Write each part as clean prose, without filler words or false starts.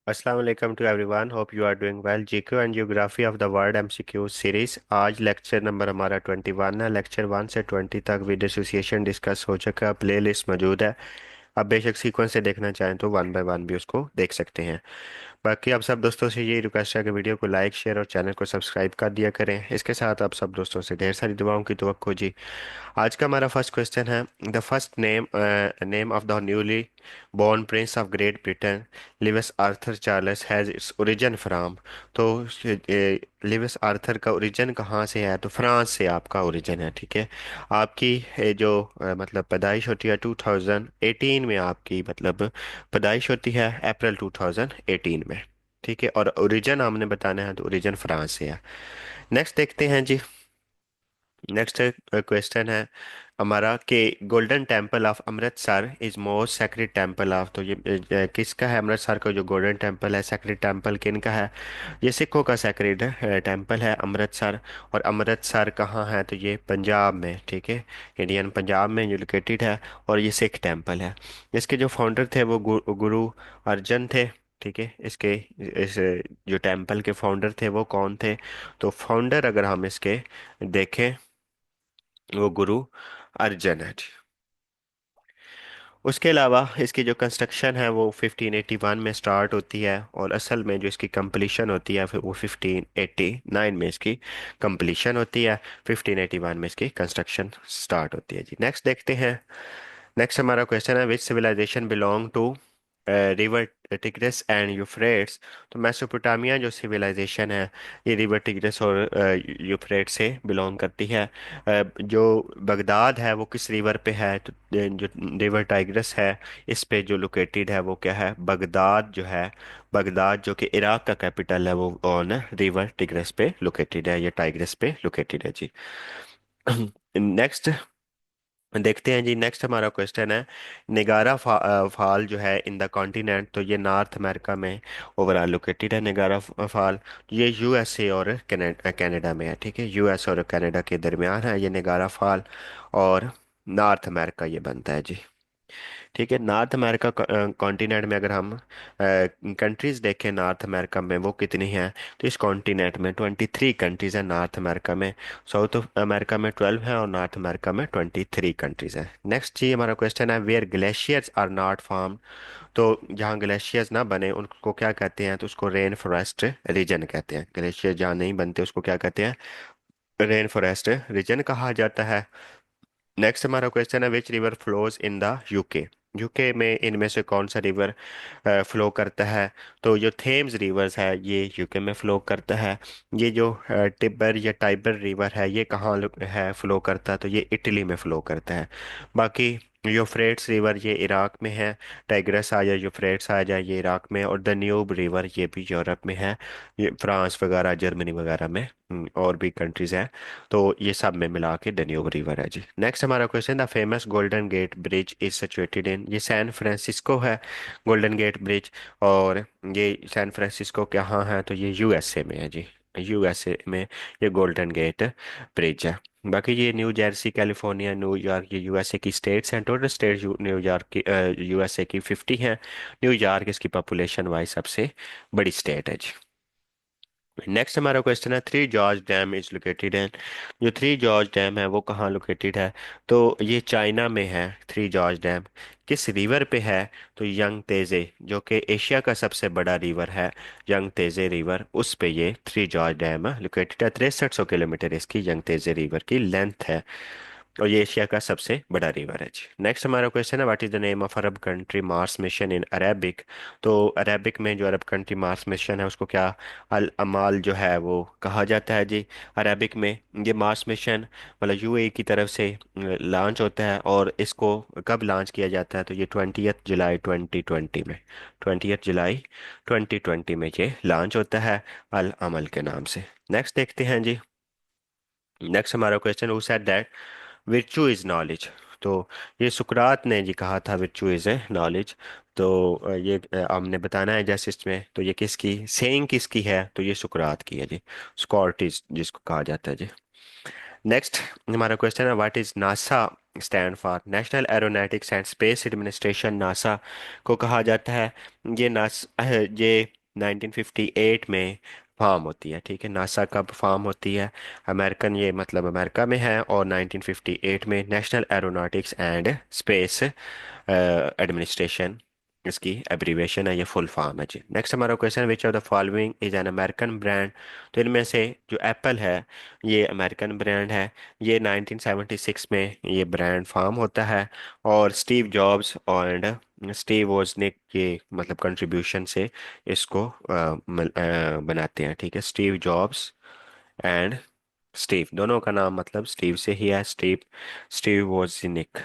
Assalamu alaikum to everyone. Hope you are doing well. GQ and Geography of the World MCQ series आज lecture number हमारा 21 है। Lecture 1 से 20 तक with association discuss हो चुका है। प्ले लिस्ट मौजूद है। आप बेशक सीक्वेंस से देखना चाहें तो वन बाय वन भी उसको देख सकते हैं। बाकी आप सब दोस्तों से ये रिक्वेस्ट है कि वीडियो को लाइक शेयर और चैनल को सब्सक्राइब कर दिया करें। इसके साथ आप सब दोस्तों से ढेर सारी दुआओं की तवक्को जी। आज का हमारा फर्स्ट क्वेश्चन है, the first name of the newly born prince of great Britain Louis Arthur Charles has its origin from. तो लिविस आर्थर का ओरिजिन कहाँ से है? तो फ्रांस से आपका ओरिजिन है। ठीक है। आपकी जो मतलब पैदाइश होती है 2018 में, आपकी मतलब पैदाइश होती है अप्रैल 2018 में। ठीक है। और ओरिजिन हमने बताना है तो ओरिजिन फ्रांस से है। नेक्स्ट देखते हैं जी। नेक्स्ट क्वेश्चन है हमारा कि golden temple of Amritsar is most sacred temple of. तो ये किसका है? अमृतसर का जो गोल्डन टेम्पल है, सेक्रेड टेम्पल किन का है? ये सिखों का सेक्रेड टेम्पल है अमृतसर। और अमृतसर कहाँ है? तो ये पंजाब में। ठीक है। इंडियन पंजाब में जो लोकेटेड है। और ये सिख टेम्पल है। इसके जो फाउंडर थे वो गुरु अर्जन थे। ठीक है। इसके इस जो टेम्पल के फाउंडर थे वो कौन थे? तो फाउंडर अगर हम इसके देखें वो गुरु अर्जन है जी। उसके अलावा इसकी जो कंस्ट्रक्शन है वो 1581 में स्टार्ट होती है। और असल में जो इसकी कंप्लीशन होती है फिर वो 1589 में इसकी कंप्लीशन होती है। 1581 में इसकी कंस्ट्रक्शन स्टार्ट होती है जी। नेक्स्ट देखते हैं। नेक्स्ट हमारा क्वेश्चन है, which civilization belong to river Tigris and Euphrates. तो मेसोपोटामिया जो सिविलाइजेशन है ये रिवर टिग्रिस और यूफ्रेट से बिलोंग करती है। जो बगदाद है वो किस रिवर पे है? तो जो रिवर टाइग्रिस है इस पे जो लोकेटेड है वो क्या है? बगदाद जो है, बगदाद जो कि इराक का कैपिटल है वो ऑन रिवर टिग्रिस पे लोकेटेड है, ये टाइग्रिस पे लोकेटेड है जी। नेक्स्ट देखते हैं जी। नेक्स्ट हमारा क्वेश्चन है, फॉल जो है इन द कॉन्टिनेंट। तो ये नॉर्थ अमेरिका में ओवरऑल लोकेटेड है निगारा फॉल। ये यूएसए और कनाडा में है। ठीक है। यूएस और कनाडा के दरमियान है ये निगारा फॉल। और नॉर्थ अमेरिका ये बनता है जी। ठीक है। नॉर्थ अमेरिका कॉन्टिनेंट में अगर हम कंट्रीज देखें नॉर्थ अमेरिका में वो कितनी हैं? तो इस कॉन्टिनेंट में 23 कंट्रीज हैं नॉर्थ अमेरिका में। साउथ अमेरिका में 12 है और नॉर्थ अमेरिका में 23 कंट्रीज हैं। नेक्स्ट जी हमारा क्वेश्चन है, where glaciers are not form. तो जहाँ ग्लेशियर्स ना बने उनको क्या कहते हैं? तो उसको रेन फॉरेस्ट रीजन कहते हैं। ग्लेशियर जहाँ नहीं बनते उसको क्या कहते हैं? रेन फॉरेस्ट रीजन कहा जाता है। नेक्स्ट हमारा क्वेश्चन है, which river flows in the UK. UK में इनमें से कौन सा रिवर फ्लो करता है? तो जो थेम्स रिवर्स है ये यूके में फ्लो करता है। ये जो टिबर या टाइबर रिवर है ये कहाँ है फ्लो करता है? तो ये इटली में फ्लो करता है। बाकी यूफ्रेट्स रिवर ये इराक में है। टाइग्रस आ जाए, यूफ्रेट्स आ जाए, ये इराक में। और दन्यूब रिवर ये भी यूरोप में है। ये फ्रांस वगैरह जर्मनी वगैरह में और भी कंट्रीज हैं। तो ये सब में मिला के डन्यूब रिवर है जी। नेक्स्ट हमारा question, the famous golden gate bridge is situated in. ये सैन फ्रांसिस्को है गोल्डन गेट ब्रिज। और ये सैन फ्रांसिस्को कहाँ है? तो ये यूएसए में है जी। यूएसए में ये गोल्डन गेट ब्रिज है। बाकी ये न्यू जर्सी कैलिफोर्निया न्यूयॉर्क ये यूएसए की स्टेट्स हैं। टोटल स्टेट न्यूयॉर्क की यूएसए की 50 हैं। न्यूयॉर्क इसकी पॉपुलेशन वाइज सबसे बड़ी स्टेट है जी। नेक्स्ट हमारा क्वेश्चन है, three George dam is located in. जो थ्री जॉर्ज डैम है वो कहाँ लोकेटेड है? तो ये चाइना में है। थ्री जॉर्ज डैम किस रिवर पे है? तो यंग तेजे जो कि एशिया का सबसे बड़ा रिवर है, यंग तेजे रिवर, उस पे ये थ्री जॉर्ज डैम लोकेटेड है। 6300 किलोमीटर इसकी यंग तेजे रिवर की लेंथ है। और ये एशिया का सबसे बड़ा रिवर है जी। नेक्स्ट हमारा क्वेश्चन है, what is the name of Arab country Mars mission in Arabic. तो अरेबिक में जो अरब कंट्री मार्स मिशन है उसको क्या अल अमाल जो है वो कहा जाता है जी। अरेबिक में ये मार्स मिशन मतलब यूएई की तरफ से लॉन्च होता है। और इसको कब लॉन्च किया जाता है? तो ये 20 जुलाई 2020 में, 20 जुलाई 2020 में ये लॉन्च होता है अल अमल के नाम से। नेक्स्ट देखते हैं जी। नेक्स्ट हमारा question, who said that विर्चू is knowledge. तो ये सुकरात ने जी कहा था विर्चू इज ए नॉलेज। तो ये हमने बताना है जैसे इसमें। तो ये किसकी सेइंग किसकी है? तो ये सुकरात की है जी। स्कॉटिस जिसको कहा जाता है जी। नेक्स्ट हमारा क्वेश्चन है, what is NASA stand for. National aeronautics and space administration NASA को कहा जाता है। ये नास ये 1958 में फार्म होती है, ठीक है। नासा कब फार्म होती है? अमेरिकन, ये मतलब अमेरिका में है, और 1958 में national aeronautics and space administration इसकी एब्रीवेशन है, ये फुल फॉर्म है जी। नेक्स्ट हमारा question, which of the following is an American brand? तो इनमें से जो एप्पल है ये अमेरिकन ब्रांड है। ये 1976 में ये ब्रांड फॉर्म होता है, और स्टीव जॉब्स एंड स्टीव वोजनिक के मतलब कंट्रीब्यूशन से इसको बनाते हैं, ठीक है। स्टीव जॉब्स एंड स्टीव, दोनों का नाम मतलब स्टीव से ही है। स्टीव वोजनिक,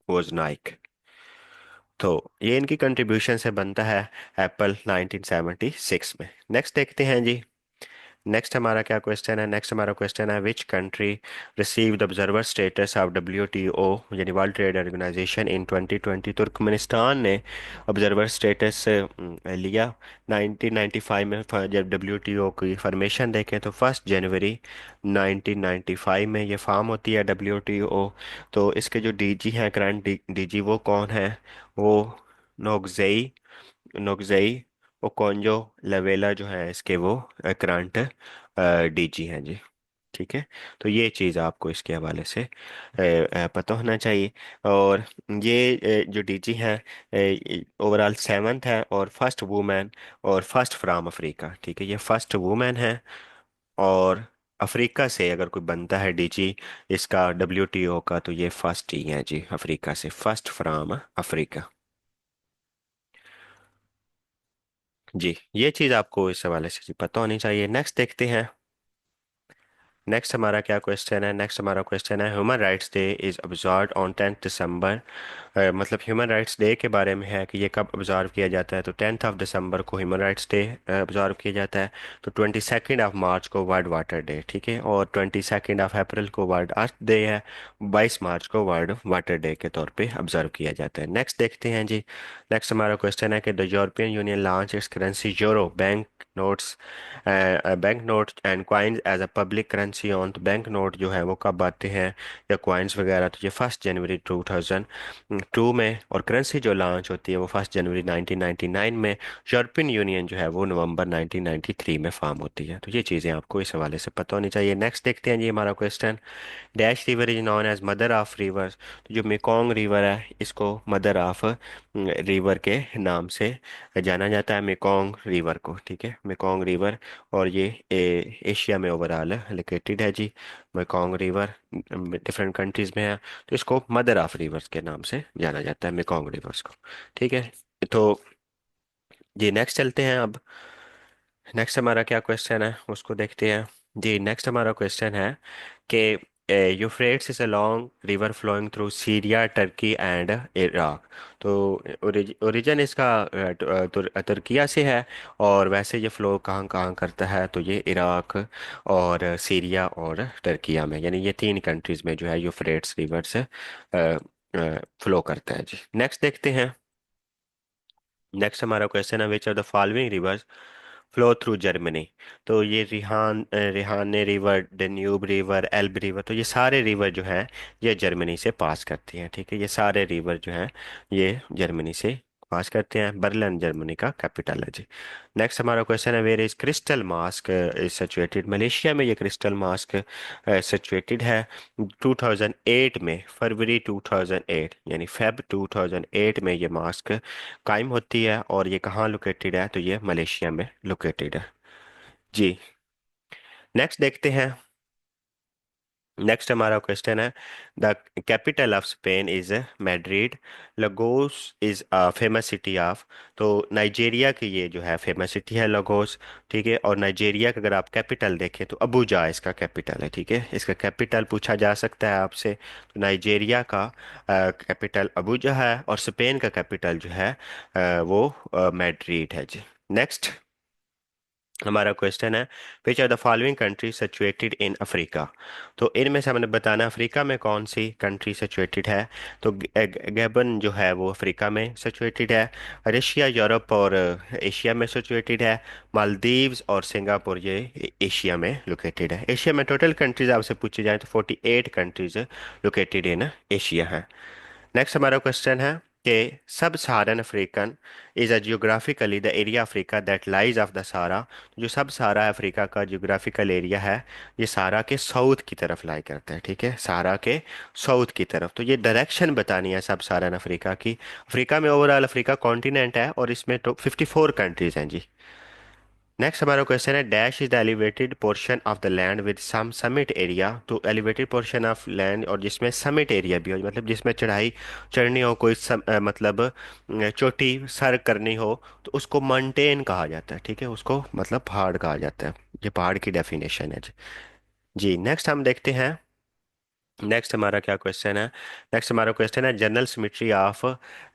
वोजनाइक। तो ये इनकी कंट्रीब्यूशन से बनता है एप्पल 1976 में। नेक्स्ट देखते हैं जी। नेक्स्ट हमारा क्या क्वेश्चन है? नेक्स्ट हमारा क्वेश्चन है, which country received observer status of WTO यानी वर्ल्ड ट्रेड ऑर्गेनाइजेशन इन 2020? तुर्कमेनिस्तान ने ऑब्जर्वर स्टेटस लिया 1995 में। जब WTO की फॉर्मेशन देखें तो 1 जनवरी 1995 में ये फॉर्म होती है WTO। तो इसके जो डीजी हैं, करंट डीजी, वो कौन है? वो नोगजेई नोगजेई ओकोंजो लवेला जो है इसके वो करंट डीजी हैं जी, ठीक है। तो ये चीज़ आपको इसके हवाले से पता होना चाहिए। और ये जो डीजी है ओवरऑल सेवन्थ है, और फर्स्ट वुमेन, और फर्स्ट फ्राम अफ्रीका, ठीक है। ये फर्स्ट वुमेन है, और अफ्रीका से अगर कोई बनता है डीजी इसका WTO का, तो ये फर्स्ट ही है जी, अफ्रीका से, फर्स्ट फ्राम अफ्रीका। जी, ये चीज़ आपको इस हवाले से जी पता होनी चाहिए। नेक्स्ट देखते हैं। नेक्स्ट हमारा क्या क्वेश्चन है? नेक्स्ट हमारा क्वेश्चन है, human rights day is observed on 10 दिसंबर। मतलब ह्यूमन राइट्स डे के बारे में है कि ये कब ऑब्जर्व किया जाता है। तो 10 दिसंबर को ह्यूमन राइट्स डे ऑब्जर्व किया जाता है। तो 22 मार्च को वर्ल्ड वाटर डे, ठीक है, और 22 अप्रैल को वर्ल्ड अर्थ डे है। 22 मार्च को वर्ल्ड वाटर डे के तौर पे ऑब्जर्व किया जाता है। नेक्स्ट देखते हैं जी। नेक्स्ट हमारा क्वेश्चन है कि the European union launch its currency euro notes bank note and coins as a public currency on. तो बैंक नोट जो है वो कब आते हैं, या क्वाइंस वगैरह? तो ये 1 जनवरी 2002 में, और करेंसी जो लॉन्च होती है वो 1 जनवरी 1999 में। यूरोपियन यूनियन जो है वो नवंबर 1993 में फॉर्म होती है। तो ये चीज़ें आपको इस हवाले से पता होनी चाहिए। नेक्स्ट देखते हैं जी हमारा question, dash river is known as mother of rivers. तो जो मेकोंग रिवर है इसको मदर ऑफ रिवर के नाम से जाना जाता है, मेकोंग रिवर को, ठीक है, मेकोंग रिवर। और ये एशिया में ओवरऑल लोकेटेड है जी। मेकोंग रिवर डिफरेंट कंट्रीज में है, तो इसको मदर ऑफ रिवर्स के नाम से जाना जाता है, मेकोंग रिवर्स को, ठीक है। तो जी नेक्स्ट चलते हैं अब। नेक्स्ट हमारा क्या क्वेश्चन है उसको देखते हैं जी। नेक्स्ट हमारा क्वेश्चन है कि Euphrates is a long river flowing through Syria, Turkey and Iraq. तो ओरिजिन इसका तुर्किया से है, और वैसे ये फ्लो कहाँ कहाँ करता है? तो ये इराक और सीरिया और टर्किया में, यानी ये 3 कंट्रीज में जो है यूफ्रेट्स रिवर से फ्लो करता है जी। नेक्स्ट देखते हैं। नेक्स्ट हमारा क्वेश्चन है, which of the following rivers flow through Germany? तो ये Rhine river, Danube river, Elbe river, तो ये सारे रिवर जो हैं ये जर्मनी से पास करती हैं, ठीक है। ये सारे रिवर जो हैं ये जर्मनी से पास करते हैं। बर्लिन जर्मनी का कैपिटल है जी। नेक्स्ट हमारा क्वेश्चन है, where is crystal mosque is situated? Malaysia में ये क्रिस्टल मास्क सिचुएटेड है। 2008 में, फरवरी 2008 यानी फेब 2008 में ये मास्क कायम होती है, और ये कहाँ लोकेटेड है? तो ये मलेशिया में लोकेटेड है जी। नेक्स्ट देखते हैं। नेक्स्ट हमारा क्वेश्चन है, the capital of Spain is Madrid, Lagos is a famous city of. तो नाइजीरिया की ये जो है फेमस सिटी है लगोस, ठीक है। और नाइजीरिया का अगर आप कैपिटल देखें तो अबूजा इसका कैपिटल है, ठीक है। इसका कैपिटल पूछा जा सकता है आपसे। तो नाइजीरिया का कैपिटल अबूजा है, और स्पेन का कैपिटल जो है वो मैड्रिड है जी। नेक्स्ट हमारा क्वेश्चन है, which are the following country situated in Africa? तो इनमें से हमने बताना अफ्रीका में कौन सी कंट्री सिचुएटेड है। तो गैबन जो है वो अफ्रीका में सिचुएटेड है। रशिया यूरोप और एशिया में सिचुएटेड है। मालदीव्स और सिंगापुर ये एशिया में लोकेटेड है। एशिया में टोटल कंट्रीज आपसे पूछी जाए तो 48 कंट्रीज लोकेटेड इन एशिया है। नेक्स्ट हमारा क्वेश्चन है, कि sub Saharan African is a geographically the area Africa that lies of the Sahara. जो सब सहारा अफ्रीका का जियोग्राफिकल एरिया है, ये सहारा के साउथ की तरफ लाई करता है। ठीक है, सहारा के साउथ की तरफ। तो ये डायरेक्शन बतानी है सब सहारन अफ्रीका की। अफ्रीका में ओवरऑल अफ्रीका कॉन्टिनेंट है और इसमें तो 54 कंट्रीज हैं जी। नेक्स्ट हमारा क्वेश्चन है, dash is the elevated portion of the land with some summit area. तो एलिवेटेड पोर्शन ऑफ लैंड और जिसमें समिट एरिया भी हो, मतलब जिसमें चढ़ाई चढ़नी हो, कोई मतलब चोटी सर करनी हो, तो उसको माउंटेन कहा जाता है। ठीक है, उसको मतलब पहाड़ कहा जाता है। ये पहाड़ की डेफिनेशन है जी। जी नेक्स्ट हम देखते हैं। नेक्स्ट हमारा क्या क्वेश्चन है? नेक्स्ट हमारा क्वेश्चन है, general cemetery of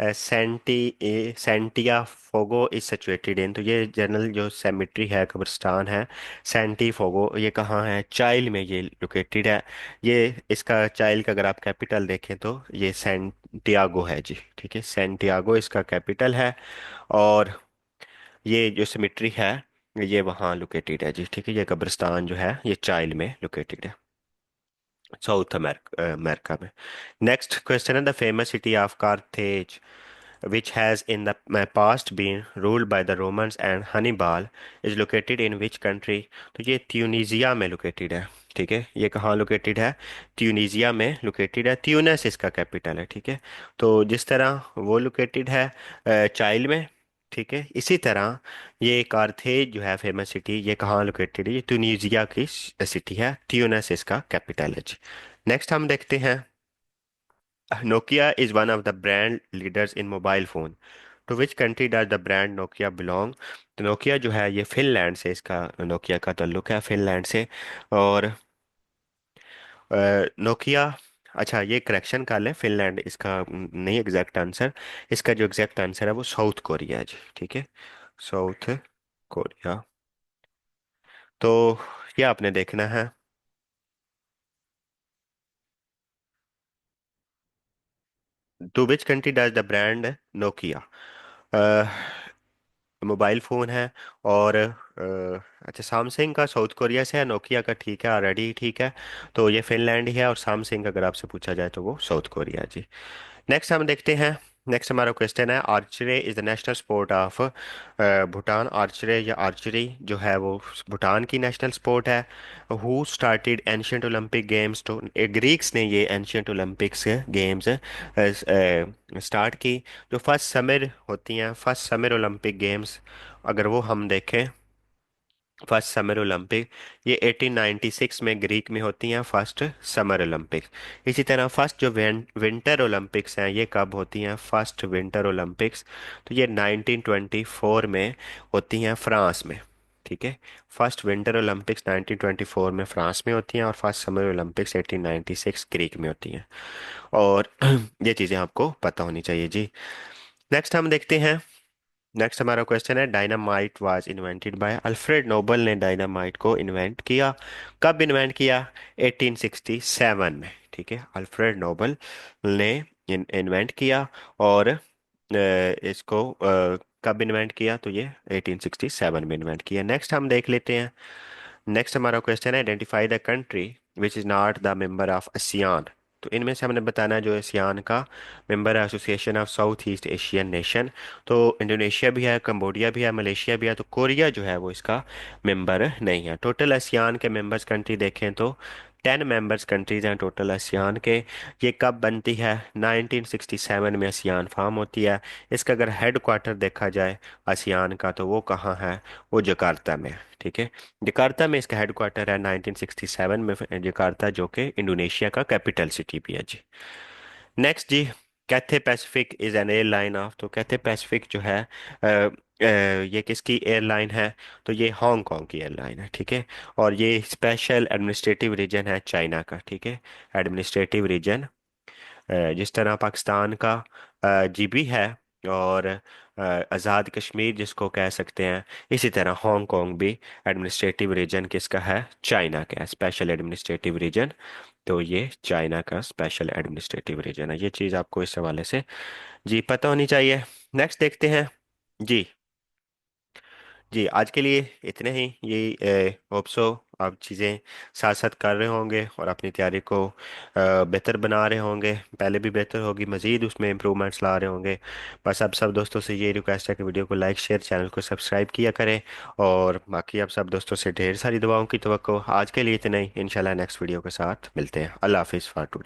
Santiago is situated in. तो ये जनरल जो सेमेट्री है, कब्रिस्तान है सेंटी फोगो, ये कहाँ है? चाइल में ये लोकेटेड है। ये इसका चाइल का अगर आप कैपिटल देखें तो ये सेंटियागो है जी। ठीक है, सेंटियागो इसका कैपिटल है। और ये जो सिमेट्री है ये वहाँ लोकेटेड है जी। ठीक है, ये कब्रिस्तान जो है ये चाइल में लोकेटेड है, साउथ अमेरिका अमेरिका में। नेक्स्ट क्वेश्चन है, the famous city of Carthage which has in the past been ruled by the Romans and Hannibal is located in which country? तो ये ट्यूनीजिया में लोकेटेड है। ठीक है, ये कहाँ लोकेटेड है? ट्यूनीजिया में लोकेटेड है। ट्यूनिस इसका कैपिटल है। ठीक है, तो जिस तरह वो लोकेटेड है चाइल में, ठीक है, इसी तरह ये कार्थेज जो है फेमस सिटी, ये कहाँ लोकेटेड है? ये ट्यूनीजिया की सिटी है। ट्यूनिस इसका कैपिटल है। नेक्स्ट हम देखते हैं, Nokia is one of the brand leaders in mobile phone. To which country does the brand Nokia belong? तो नोकिया जो है ये फिनलैंड से, इसका नोकिया का ताल्लुक है फिनलैंड से। और नोकिया, अच्छा ये करेक्शन कर लें, फिनलैंड इसका नहीं एग्जैक्ट आंसर। इसका जो एग्जैक्ट आंसर है वो साउथ कोरिया है जी। ठीक है, साउथ कोरिया। तो ये आपने देखना है। To which country does the brand Nokia, mobile phone है। और अच्छा सैमसंग का साउथ कोरिया से है, नोकिया का ठीक है ऑलरेडी ठीक है। तो ये फिनलैंड ही है, और सैमसंग अगर आपसे पूछा जाए तो वो साउथ कोरिया है जी। नेक्स्ट हम देखते हैं। नेक्स्ट हमारा क्वेश्चन है, archery is the national sport of Bhutan. Archery या आर्चरी जो है वो भूटान की नेशनल स्पोर्ट है। Who started ancient Olympic games. तो ग्रीक्स ने ये एंशियंट ओलंपिक्स गेम्स स्टार्ट की। जो फर्स्ट समर होती हैं, फर्स्ट समर ओलंपिक गेम्स, अगर वो हम देखें, फर्स्ट समर ओलंपिक ये 1896 में ग्रीक में होती हैं, फर्स्ट समर ओलंपिक। इसी तरह फर्स्ट जो विंटर ओलंपिक्स हैं ये कब होती हैं? फर्स्ट विंटर ओलंपिक्स तो ये 1924 में होती हैं फ्रांस में। ठीक है, फर्स्ट विंटर ओलंपिक्स 1924 में फ्रांस में होती हैं, और फर्स्ट समर ओलंपिक्स 1896 ग्रीक में होती हैं। और ये चीज़ें आपको पता होनी चाहिए जी। नेक्स्ट हम देखते हैं। नेक्स्ट हमारा क्वेश्चन है, dynamite was invented by Alfred Nobel ने डायनामाइट को इन्वेंट किया। कब इन्वेंट किया? 1867 में। ठीक है, अल्फ्रेड नोबल ने इन्वेंट किया। और इसको कब इन्वेंट किया? तो ये 1867 में इन्वेंट किया। नेक्स्ट हम देख लेते हैं। नेक्स्ट हमारा क्वेश्चन है, identify the country which is not the member of ASEAN. तो इनमें से हमने बताना है जो आसियान का मेंबर है, association of south east Asian nation. तो इंडोनेशिया भी है, कंबोडिया भी है, मलेशिया भी है। तो कोरिया जो है वो इसका मेंबर नहीं है। टोटल आसियान के मेंबर्स कंट्री देखें तो 10 मेंबर्स कंट्रीज हैं टोटल आसियान के। ये कब बनती है? 1967 में आसियान फॉर्म होती है। इसका अगर हेड क्वार्टर देखा जाए आसियान का, तो वो कहाँ है? वो जकार्ता में है। ठीक है, जकार्ता में इसका हेडक्वार्टर है। 1967 में जकार्ता, जो कि इंडोनेशिया का कैपिटल सिटी भी है जी। नेक्स्ट जी, Cathay Pacific is an airline of. तो कैथे पैसिफिक जो है ये किसकी एयरलाइन है? तो ये हांगकांग की एयरलाइन है। ठीक है, और ये स्पेशल एडमिनिस्ट्रेटिव रीजन है चाइना का। ठीक है, एडमिनिस्ट्रेटिव रीजन जिस तरह पाकिस्तान का जीबी है, और आज़ाद कश्मीर जिसको कह सकते हैं, इसी तरह हांगकांग भी एडमिनिस्ट्रेटिव रीजन किसका है? चाइना का है, स्पेशल एडमिनिस्ट्रेटिव रीजन। तो ये चाइना का स्पेशल एडमिनिस्ट्रेटिव रीजन है। ये चीज़ आपको इस हवाले से जी पता होनी चाहिए। नेक्स्ट देखते हैं जी। जी आज के लिए इतने ही। ये होप सो आप चीज़ें साथ साथ कर रहे होंगे और अपनी तैयारी को बेहतर बना रहे होंगे, पहले भी बेहतर होगी, मज़ीद उसमें इम्प्रूवमेंट्स ला रहे होंगे। बस आप सब दोस्तों से ये रिक्वेस्ट है कि वीडियो को लाइक शेयर, चैनल को सब्सक्राइब किया करें। और बाकी आप सब दोस्तों से ढेर सारी दुआओं की तवक्को। आज के लिए इतना ही, इंशाल्लाह नेक्स्ट वीडियो के साथ मिलते हैं। अल्लाह हाफिज़ फॉर टुडे।